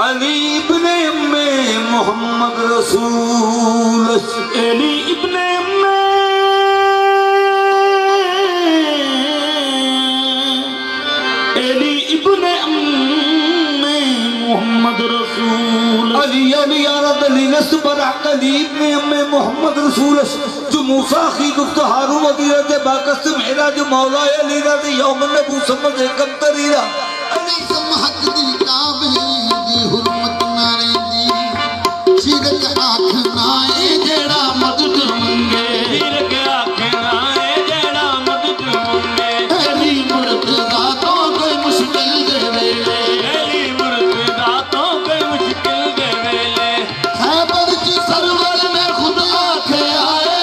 अली इब्ने अम्मे मोहम्मद रसूल। अली इब्ने अम्मे मोहम्मद रसूल। अली अली यारद अली नस्बर अली इब्ने अम्मे मोहम्मद रसूल। जो मूसा की गुफ्त हारू वदीरत बाकस मेरा जो मौला अली रद यौम नबू समझ कम तरीरा अली समहक दी काबे दी हुरमत नारे दी सिरक आखना ए जेड़ा मदद मंगे सिरक आखना ए जेड़ा मदद मंगे। अली मुर्तजा तो कोई मुश्किल दे वेले अली मुर्तजा तो कोई मुश्किल दे वेले। खैबर की सरवर ने खुद आके आए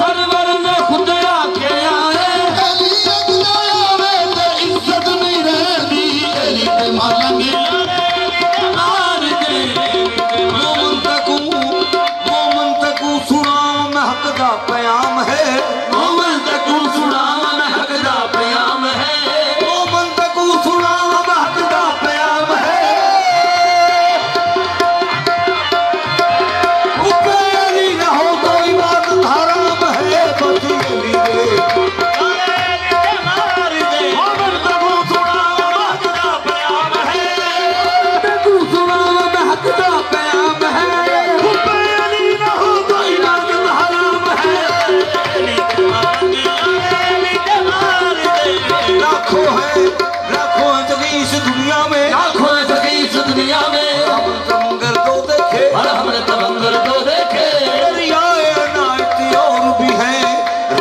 सरवर ने खुद आके आए। अली अगला आवे ते इज्जत नहीं रहती अली ते मांगे मार दे मोमन तकू सुना महक दा प्याम है। मोमन तकू सुना महक दा प्याम है। मोमन तकू सुना महक दा प्याम है। ऊपर अली न हो तो इबादत हराम है। बस अली रे मार दे मोमन तकू सुना महक दा प्याम है। तकू सुना महक दा प्याम है। ऊपर अली न हो तो इबादत हराम है। अली के मार दे लाखों है जगह इस दुनिया में। लाखों सकी इस दुनिया में हम तमंगर तो देखे और हमने तमंगर तो देखे। दरियाए अनायत और भी हैं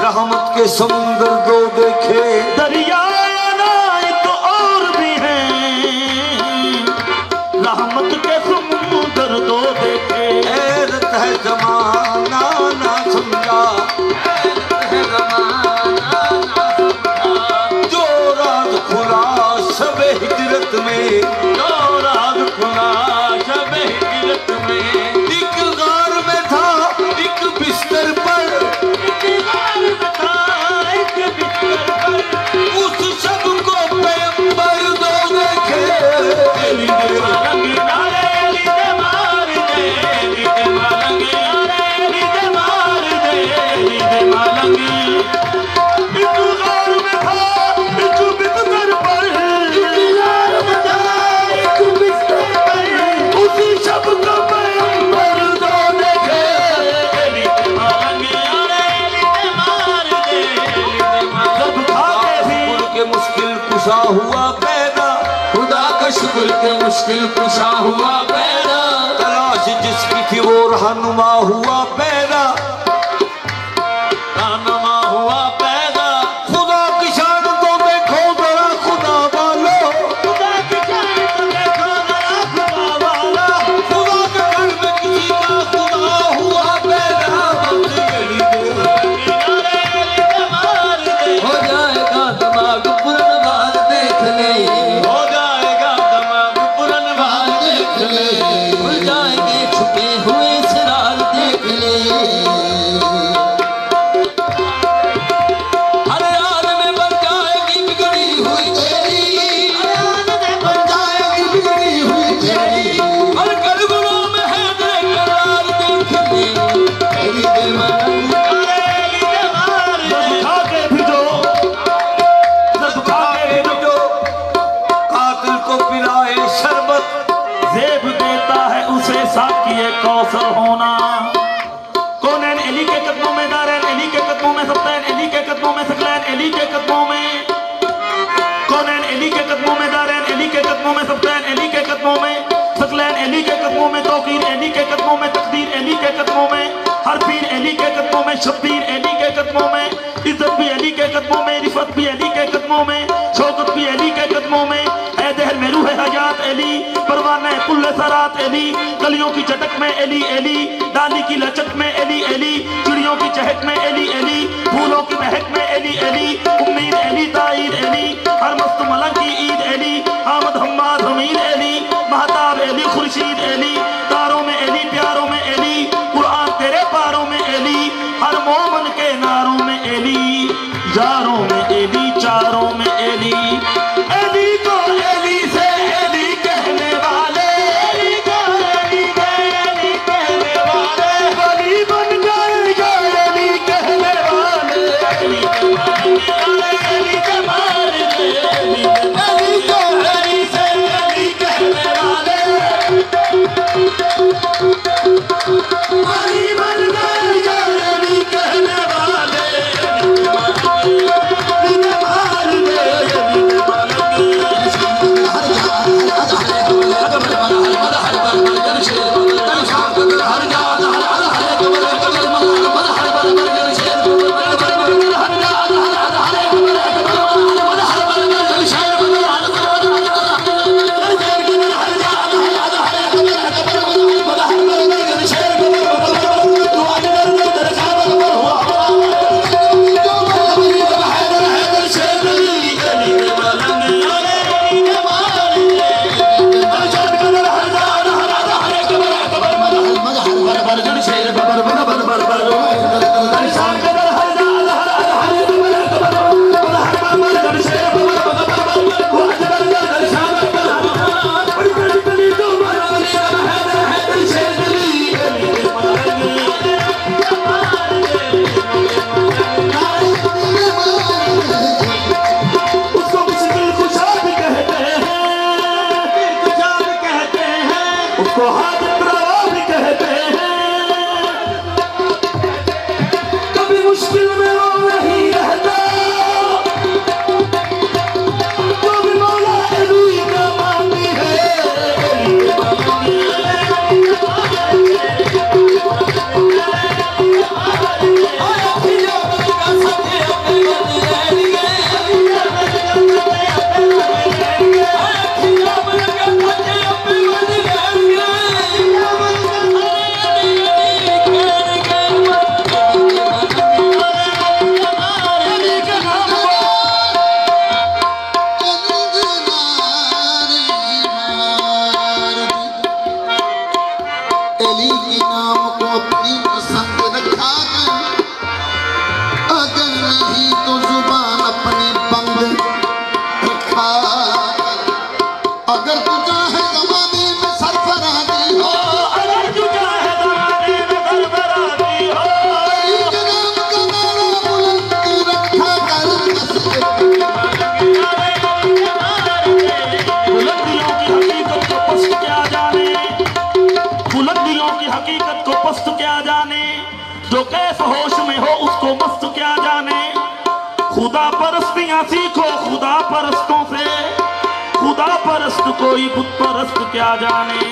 रहमत के समुंदर दो देखे। दरियाए अनायत और भी हैं रहमत के समुंदर दो देखे। हैरत है जमाना ना समझा। हैरत है जमाना ना समझा। जो राज खुला शबे हिजरत में। जो राज खुला शबे हिजरत में। एक गार में था एक बिस्तर पर। एक गार में था एक बिस्तर पर। उस शब को पैगंबर दो देखे। अली दे मालंगे नारे अली दे मार दे। अली दे मालंगे नारे अली दे मार दे। अली दे मालंगे एक गार में था एक बिस्तर पर। एक गार में था एक बिस्तर पर। उसी शब को पैगंबर दो देखे। अली दे मालंगे नारे अली दे मार दे। अली दे मालंगे सब खा के भी के मुश्किल कुशा हुआ पैदा। खुदा का शुक्र के मुश्किल कुशा हुआ पैदा। तलाश जिसकी थी वो रहनुमा हुआ पैदा। रहनुमा हुआ पैदा। खुदा की शान तो देखो जरा खुदा वालो। खुदा की शान तो देखो जरा खुदा वाला। खुदा के घर में किसी का खुदा हुआ पैदा। बंद गली दे नारे अली दे मार दे। हो जाएगा दिमाग पुरनवार देख ले। हो जाएगा दमाग पुरनवार देख ले भूल जाएंगे छुपे हुए सिरार देख ले। हर हाल में बन जाएगी बिगड़ी हुई तेरी। बन जाएगी बिगड़ी हुई तेरी हर करबलों में है करार देख ले। अली दे मांगे नारे अली दे मार दे। खा के भिजो सब खा के भिजो। कातिल को पिलाए शरबत। जेब देता है उसे साकिए कौसर होना। कौनैन अली के कदमों में, दारैन अली के कदमों में, सब्तैन अली के कदमों में, सकलैन अली के कदमों में। कौनैन अली के कदमों में, दारैन अली के कदमों में, सब्तैन अली के कदमों में, सकलैन अली के कदमों में, तौकीर अली के कदमों में, तकदीर अली के कदमों में, हर पीर अली के कदमों में, शब्बीर अली के कदमों में, इज्जत भी अली के कदमों में, रिफत भी अली के कदमों में, शौकत भी अली के कदमों में। ऐ दहर में रूह हयात अली, परवाना कुल्ले सरात अली, कलियों की चटक में अली अली, डाली की लचक में अली अली, चिड़ियों की चहक में अली अली, फूलों की महक में अली अली, उम्मीद अली ताईद अली, हर मस्त मलंग की ईद अली, आमद हम्माद हमीद अली, महताब अली खुर्शीद अली, तारों में अली प्यारों में अली, कुरान तेरे पारों में अली, हर मोमन के नारों में अली, यारों में अली चारों में अली। अली को अली से अली कहने वाले इसको हाजत रवा भी कहते हैं। कभी मुश्किल में वो नहीं रहता, तो भी मौला अली का मानी है। अली के नाम को अपनी पसंद रखा कर, अगर नहीं तो जुबान अपनी बंद रखा कर। अगर तू चाहे जमाने में सरफराजी हो, अगर तू चाहे ज़माने में सरफराजी हो, अली के नाम का नारा बुलंद रखा कर। बुलंदियों की हकीकत को पस्त क्या जाने, बुलंदियों की हकीकत को पस्त क्या जाने, जो कैफ होश में हो उसको मस्त क्या जाने। खुदा परस्तियां सीखो खुदा परस्तों से, खुदा परस्त कोई बुत परस्त क्या जाने।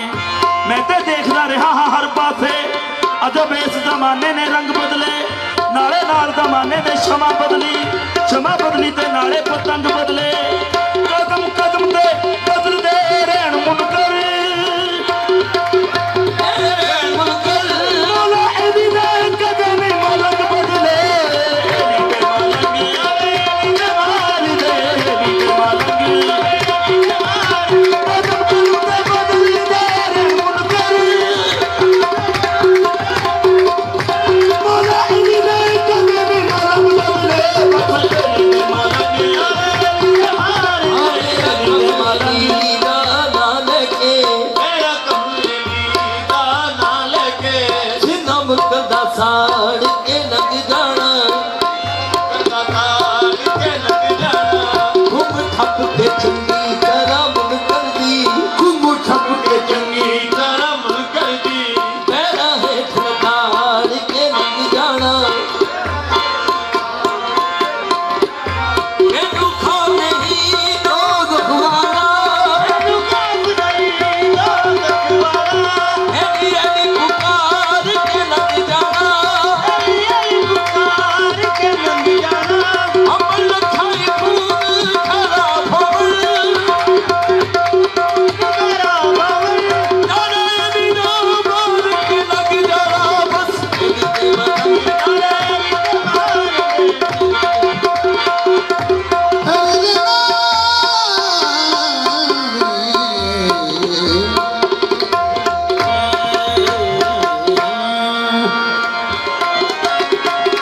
मैं तो देखता रहा हाँ हर पासे, अजब इस जमाने ने रंग बदले, नाले नाल जमाने ने क्षमा बदली ते नाले पतंग बदले। कदम कदम ते बदल दे रहन मुनकर